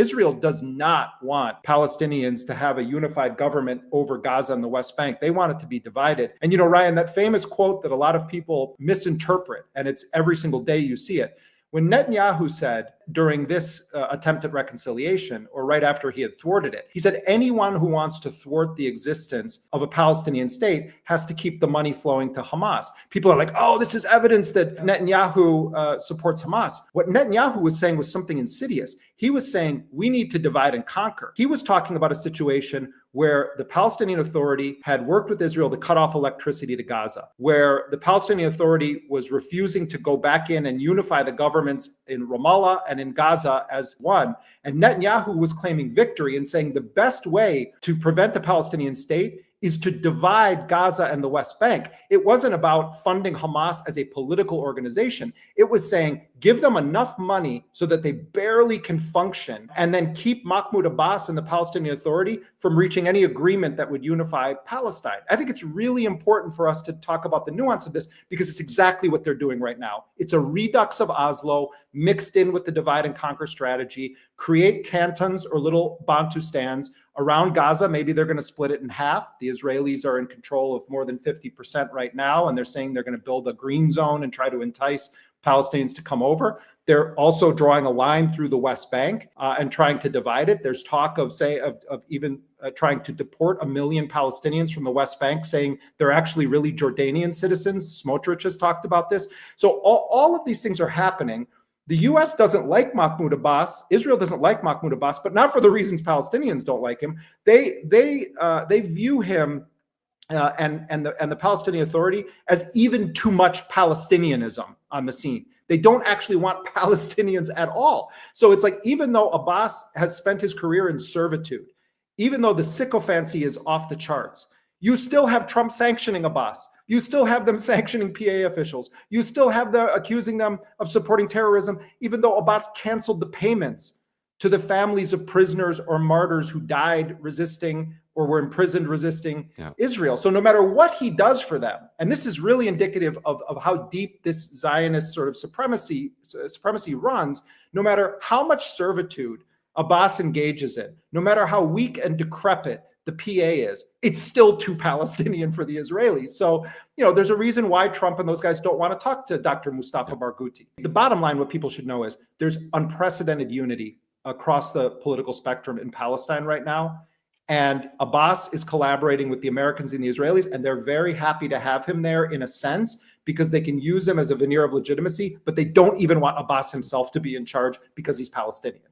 Israel does not want Palestinians to have a unified government over Gaza and the West Bank. They want it to be divided. And, Ryan, that famous quote that a lot of people misinterpret, and it's every single day you see it, when Netanyahu said during this attempt at reconciliation, or right after he had thwarted it, he said anyone who wants to thwart the existence of a Palestinian state has to keep the money flowing to Hamas. People are like, oh, this is evidence that Netanyahu supports Hamas. What Netanyahu was saying was something insidious. He was saying we need to divide and conquer. He was talking about a situation where the Palestinian Authority had worked with Israel to cut off electricity to Gaza, where the Palestinian Authority was refusing to go back in and unify the governments in Ramallah and in Gaza as one. And Netanyahu was claiming victory and saying the best way to prevent the Palestinian state is to divide Gaza and the West Bank. It wasn't about funding Hamas as a political organization. It was saying, give them enough money so that they barely can function, and then keep Mahmoud Abbas and the Palestinian Authority from reaching any agreement that would unify Palestine. I think it's really important for us to talk about the nuance of this, because it's exactly what they're doing right now. It's a redux of Oslo mixed in with the divide and conquer strategy, create cantons or little Bantustans around Gaza. Maybe they're going to split it in half. The Israelis are in control of more than 50% right now, and they're saying they're going to build a green zone and try to entice Palestinians to come over. They're also drawing a line through the West Bank and trying to divide it. There's talk of even trying to deport 1 million Palestinians from the West Bank, saying they're actually really Jordanian citizens. Smotrich has talked about this. So all of these things are happening. The U.S. doesn't like Mahmoud Abbas. Israel doesn't like Mahmoud Abbas, but not for the reasons Palestinians don't like him. They view him and the Palestinian Authority as even too much Palestinianism on the scene. They don't actually want Palestinians at all. So it's like, even though Abbas has spent his career in servitude, even though the sycophancy is off the charts, you still have Trump sanctioning Abbas. You still have them sanctioning PA officials. You still have them accusing them of supporting terrorism, even though Abbas canceled the payments to the families of prisoners or martyrs who died resisting or were imprisoned resisting Israel. So no matter what he does for them, and this is really indicative of how deep this Zionist sort of supremacy runs, no matter how much servitude Abbas engages in, no matter how weak and decrepit the PA is, it's still too Palestinian for the Israelis. So, there's a reason why Trump and those guys don't want to talk to Dr. Mustafa Barghouti. The bottom line, what people should know is there's unprecedented unity across the political spectrum in Palestine right now. And Abbas is collaborating with the Americans and the Israelis, and they're very happy to have him there in a sense, because they can use him as a veneer of legitimacy, but they don't even want Abbas himself to be in charge because he's Palestinian.